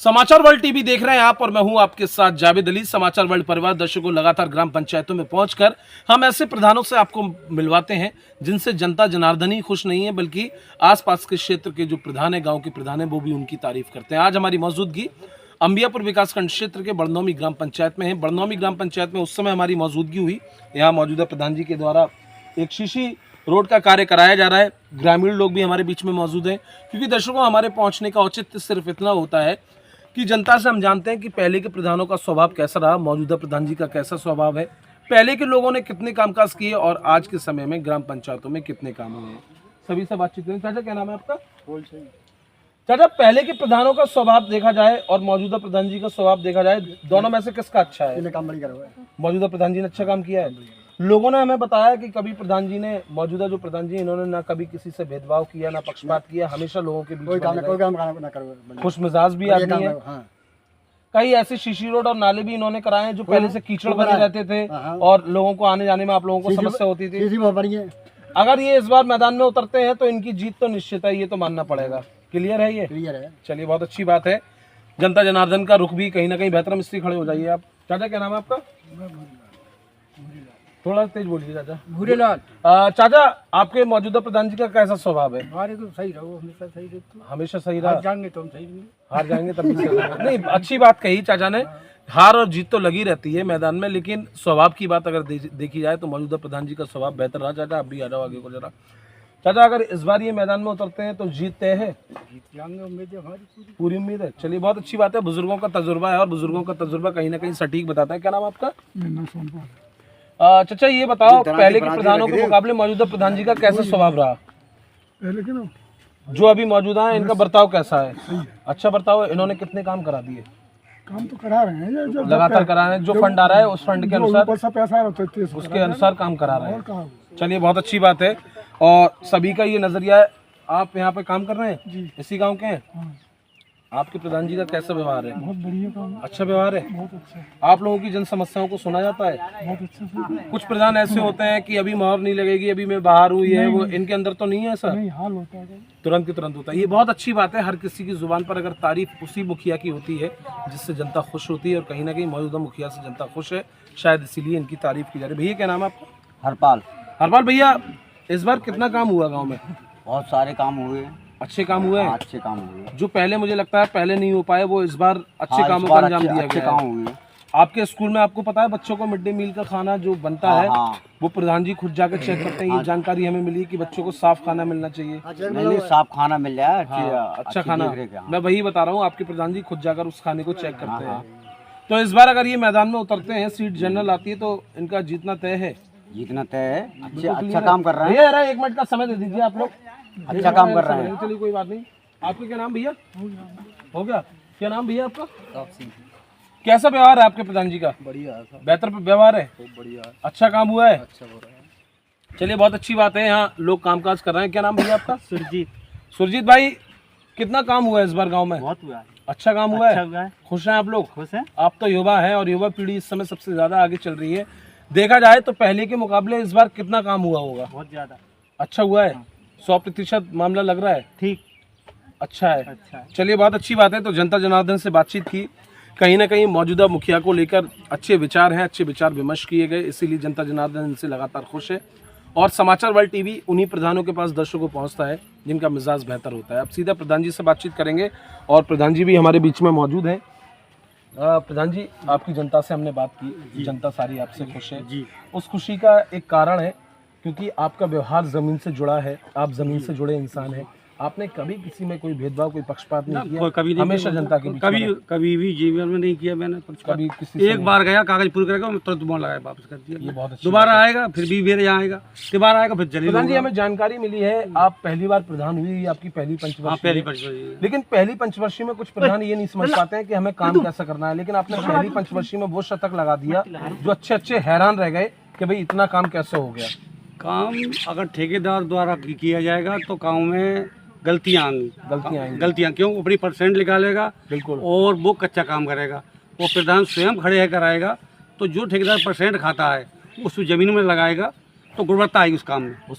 समाचार world TV देख रहे हैं आप और मैं हूं आपके साथ जावेद अली। समाचार वर्ल्ड परिवार दर्शकों लगातार ग्राम पंचायतों में पहुंचकर हम ऐसे प्रधानों से आपको मिलवाते हैं जिनसे जनता जनार्दन ही खुश नहीं है बल्कि आसपास के क्षेत्र के जो प्रधान है, गांव के प्रधान है, वो भी उनकी तारीफ करते हैं। आज हमारी मौजूदगी अंबियापुर विकासखंड क्षेत्र के बड़नौमी ग्राम पंचायत में है। बड़नौमी ग्राम पंचायत में उस समय हमारी मौजूदगी हुई। यहाँ मौजूदा प्रधान जी के द्वारा एक शीशी रोड का कार्य कराया जा रहा है। ग्रामीण लोग भी हमारे बीच में मौजूद हैं, क्योंकि दर्शकों हमारे पहुंचने का औचित्य सिर्फ इतना होता है कि जनता से हम जानते हैं कि पहले के प्रधानों का स्वभाव कैसा रहा, मौजूदा प्रधान जी का कैसा स्वभाव है, पहले के लोगों ने कितने कामकाज किए और आज के समय में ग्राम पंचायतों में कितने काम हुए हैं। सभी से बातचीत करें। चाचा क्या नाम है आपका? चाचा, पहले के प्रधानों का स्वभाव देखा जाए और मौजूदा प्रधान जी का स्वभाव देखा जाए, दोनों में से किसका अच्छा है? काम बढ़िया हुआ है। मौजूदा प्रधान जी ने अच्छा काम किया है। लोगों ने हमें बताया कि कभी प्रधान जी ने, मौजूदा जो प्रधान जी इन्होंने ना कभी किसी से भेदभाव किया, ना पक्षपात किया, हमेशा लोगों के बीच में खुश मिजाज भी आदमी है। कई ऐसे शीशी रोड और नाले भी इन्होंने कराए हैं जो पहले से कीचड़ बने रहते थे और लोगों को आने जाने में आप लोगों को समस्या होती थी। अगर ये इस बार मैदान में उतरते हैं तो इनकी जीत तो निश्चित है, ये तो मानना पड़ेगा। क्लियर है ये? क्लियर है। चलिए, बहुत अच्छी बात है। जनता जनार्दन का रुख भी कहीं ना कहीं बेहतर मिस्त्री खड़े हो जाइए आप। चाचा क्या नाम है आपका? थोड़ा तेज बोलिए चाचा। भूरेलाल। चाचा, आपके मौजूदा प्रधान जी का कैसा स्वभाव है? हमारे तो सही रहो, हमेशा सही रहते। हमेशा सही रहा। हार जाएंगे तो हम सही नहीं। हार जाएंगे तब भी सही रहेगा। नहीं, अच्छी बात कही चाचा ने। हार और जीत तो लगी रहती है मैदान में, लेकिन स्वभाव की बात अगर देखी जाए तो मौजूदा प्रधान जी का स्वभाव बेहतर रहा। चाचा आप भी आ जाओ आगे को जरा। चाचा, अगर इस बार ये मैदान में उतरते हैं तो जीत तय है? जीत जाएंगे, उम्मीद है हमारी पूरी उम्मीद है। चलिए, बहुत अच्छी बात है। बुजुर्गों का तजुर्बा है और बुजुर्गों का तजुर्बा कहीं ना कहीं सटीक बताता है। क्या नाम आपका? चाचा, ये बताओ पहले के प्रधानों के मुकाबले मौजूदा प्रधान जी का कैसा स्वभाव रहा? पहले के ना जो अभी मौजूदा है इनका बर्ताव कैसा है? अच्छा बर्ताव है। इन्होंने कितने काम करा दिए? काम तो करा रहे हैं, जो लगातार करा रहे हैं। जो फंड आ रहा है उस फंड के अनुसार, पैसा उसके अनुसार काम करा रहे हैं। चलिए, बहुत अच्छी बात है। और सभी का ये नजरिया है। आप यहाँ पे काम कर रहे हैं जी, इसी गांव के हैं। आपके प्रधान जी का कैसा व्यवहार है? बहुत बढ़िया काम, अच्छा व्यवहार है। बहुत अच्छा। आप लोगों की जन समस्याओं को सुना जाता है? बहुत अच्छा से। कुछ प्रधान ऐसे होते हैं कि अभी मोहर नहीं लगेगी, अभी मैं बाहर हुई है, वो इनके अंदर तो नहीं है ऐसा? नहीं, हाल होता है तुरंत की तुरंत होता है। ये बहुत अच्छी बात है। हर किसी की जुबान पर अगर तारीफ उसी मुखिया की होती है जिससे जनता खुश होती है, और कहीं ना कहीं मौजूदा मुखिया से जनता खुश है, शायद इसीलिए इनकी तारीफ की जा रही है। भैया क्या नाम है आपका? हरपाल। हरपाल भैया, इस बार कितना काम हुआ गाँव में? बहुत सारे काम हुए, अच्छे काम हुए हैं। अच्छे काम हुए। जो पहले मुझे लगता है पहले नहीं हो पाए, वो इस बार अच्छे हाँ, कामों इस का बार अंजाम दिया अच्छे गया काम है। हुए। आपके स्कूल में आपको पता है बच्चों को मिड डे मील का खाना जो बनता है, हाँ। वो प्रधान जी खुद जाकर चेक करते हैं। ये जानकारी हमें मिली कि बच्चों को साफ खाना मिलना चाहिए। नहीं, साफ खाना मिल जाए, अच्छा खाना। हाँ। मैं वही बता रहा हूँ, आपके प्रधान जी खुद जाकर उस खाने को चेक करते हैं। तो इस बार अगर ये मैदान में उतरते हैं, सीट जनरल आती है, तो इनका जीतना तय है? जीतना तय है। अच्छा काम कर रहे हैं। भैया 1 मिनट का समय दे दीजिए आप लोग। अच्छा काम कर रहे हैं। चलिए, कोई बात नहीं। आपका क्या नाम भैया? हो गया। क्या नाम भैया आपका? कैसा व्यवहार है आपके प्रधान जी का? बढ़िया, बेहतर व्यवहार है। बढ़िया, अच्छा काम हुआ है। अच्छा हो रहा है। चलिए, बहुत अच्छी बात है। यहाँ लोग कामकाज कर रहे हैं। क्या नाम भैया आपका? सुरजीत। सुरजीत भाई, कितना काम हुआ है इस बार गांव में? बहुत हुआ है। अच्छा काम हुआ है। हुआ है। खुश हैं आप लोग? खुश है। आप तो युवा हैं और युवा पीढ़ी इस समय सबसे ज्यादा आगे चल रही है। देखा जाए तो पहले के मुकाबले इस बार कितना काम हुआ होगा? बहुत ज्यादा। अच्छा हुआ है। 100% मामला लग रहा है। ठीक, अच्छा है। अच्छा है। चलिए, बहुत अच्छी बात है। तो जनता जनार्दन से बातचीत की, कहीं ना कहीं मौजूदा मुखिया को लेकर अच्छे विचार हैं, अच्छे विचार विमर्श किए गए, इसीलिए जनता जनार्दन इनसे लगातार खुश है। और समाचार वर्ल्ड टीवी उन्हीं प्रधानों के पास दर्शकों को पहुंचता है जिनका मिजाज बेहतर होता है। अब सीधा प्रधान जी से बातचीत करेंगे और प्रधान जी भी हमारे बीच में मौजूद हैं। प्रधान जी, आपकी जनता से हमने बात की, जनता सारी आपसे खुश है जी। उस खुशी का एक कारण है क्योंकि आपका व्यवहार जमीन से जुड़ा है, आप जमीन से जुड़े इंसान हैं। आपने कभी किसी में कोई भेदभाव, कोई पक्षपात नहीं किया? कभी नहीं, हमेशा जनता के बीच में? कभी भी जीवन में नहीं किया मैंने। कभी किसी से एक बार गया, कागज पूरे करके मैं तुरंत फोन लगाया, वापस कर दिया। ये बहुत अच्छी दोबारा आएगा, फिर भी मेरे यहाँ आएगा, दोबारा आएगा, फिर चले। प्रधान जी, हमें जानकारी मिली है आप पहली बार प्रधान हुई, ये आपकी पहली पंचवर्षीय है। लेकिन पहली पंचवर्षीय में कुछ प्रधान ये नहीं समझ पाते हैं कि हमें काम कैसा करना है, लेकिन आपने पहली पंचवर्षीय में वो शतक लगा दिया जो अच्छे हैरान रह गए कि भाई इतना काम कैसे हो गया। काम अगर ठेकेदार द्वारा किया जाएगा तो गाँव में गलतियाँ आएंगी। गलतियाँ क्यों? अपनी परसेंट निकालेगा बिल्कुल, और वो कच्चा काम करेगा। वो प्रधान स्वयं खड़े है कराएगा, तो जो ठेकेदार परसेंट खाता है उस जमीन में लगाएगा तो गुणवत्ता आएगी उस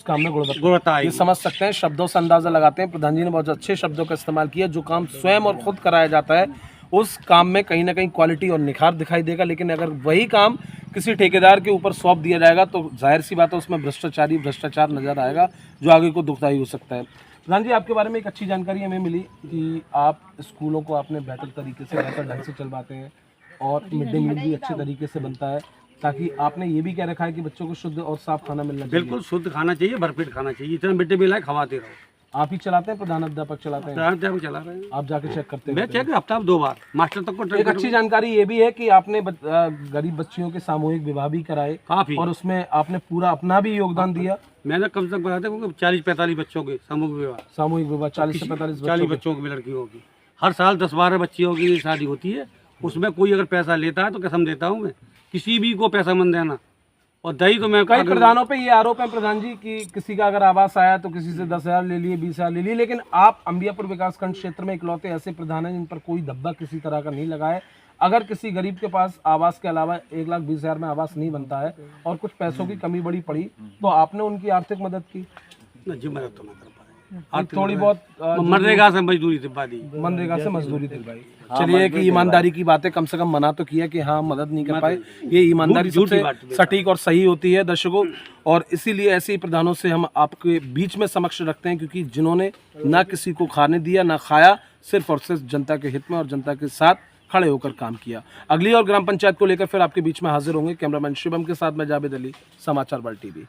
काम में गुणवत्ता आएगी। ये समझ सकते हैं, शब्दों से अंदाजा लगाते हैं। प्रधान जी ने बहुत अच्छे शब्दों का इस्तेमाल किया। जो काम स्वयं और खुद कराया जाता है उस काम में कहीं ना कहीं क्वालिटी और निखार दिखाई देगा। लेकिन अगर वही काम किसी ठेकेदार के ऊपर सौंप दिया जाएगा तो जाहिर सी बात है उसमें भ्रष्टाचार नज़र आएगा, जो आगे को दुखदाई हो सकता है। प्रधान जी, आपके बारे में एक अच्छी जानकारी हमें मिली कि आप स्कूलों को आपने बेहतर तरीके से, बेहतर ढंग से चलवाते हैं और मिड डे मील भी अच्छे तरीके से बनता है, ताकि आपने ये भी कह रखा है कि बच्चों को शुद्ध और साफ खाना मिलना चाहिए। बिल्कुल शुद्ध खाना चाहिए, भरपेट खाना चाहिए, इतना मिड डे मील है खवाते रहो। आप ही चलाते हैं, प्रधान अध्यापक चलाते हैं? प्रधान चला रहे हैं, आप जाके चेक करते मैं हैं? चेक हफ्ता में 2 बार मास्टर तक को एक अच्छी जानकारी ये भी है कि आपने गरीब बच्चियों के सामूहिक विवाह भी कराए काफी, और उसमें आपने पूरा अपना भी योगदान दिया। मैंने कम से कम बताते हैं 40-45 बच्चों के सामूहिक विवाह, सामूहिक विवाह 40 से 40 बच्चों की लड़कियों की, हर साल 10-12 बच्चियों की शादी होती है। उसमें कोई अगर पैसा लेता है तो कसम देता हूँ मैं, किसी भी को पैसा मन देना। और दही तो मैं कई प्रधानों पे ये आरोप है प्रधान जी कि किसी का अगर आवास आया तो किसी से 10,000 ले लिए, 20,000 ले लिए, लेकिन आप अंबियापुर विकासखंड क्षेत्र में इकलौते ऐसे प्रधान हैं जिन पर कोई धब्बा किसी तरह का नहीं लगा है। अगर किसी गरीब के पास आवास के अलावा 1,20,000 में आवास नहीं बनता है और कुछ पैसों की कमी बड़ी पड़ी तो आपने उनकी आर्थिक मदद की? जी मदद तो ना कर पाए, थोड़ी बहुत मनरेगा से मजदूरी दिलवा दी, मनरेगा से मजदूरी दिलवाई। चलिए कि ईमानदारी की बातें कम से कम मना तो किया कि हाँ मदद नहीं कर पाए, ये ईमानदारी सबसे सटीक और सही होती है दर्शकों। और इसीलिए ऐसे ही प्रधानों से हम आपके बीच में समक्ष रखते हैं, क्योंकि जिन्होंने ना किसी को खाने दिया ना खाया, सिर्फ और सिर्फ जनता के हित में और जनता के साथ खड़े होकर काम किया। अगली और ग्राम पंचायत को लेकर फिर आपके बीच में हाजिर होंगे। कैमरामैन शिवम के साथ मैं जावेद अली, समाचार वर्ल्ड टीवी।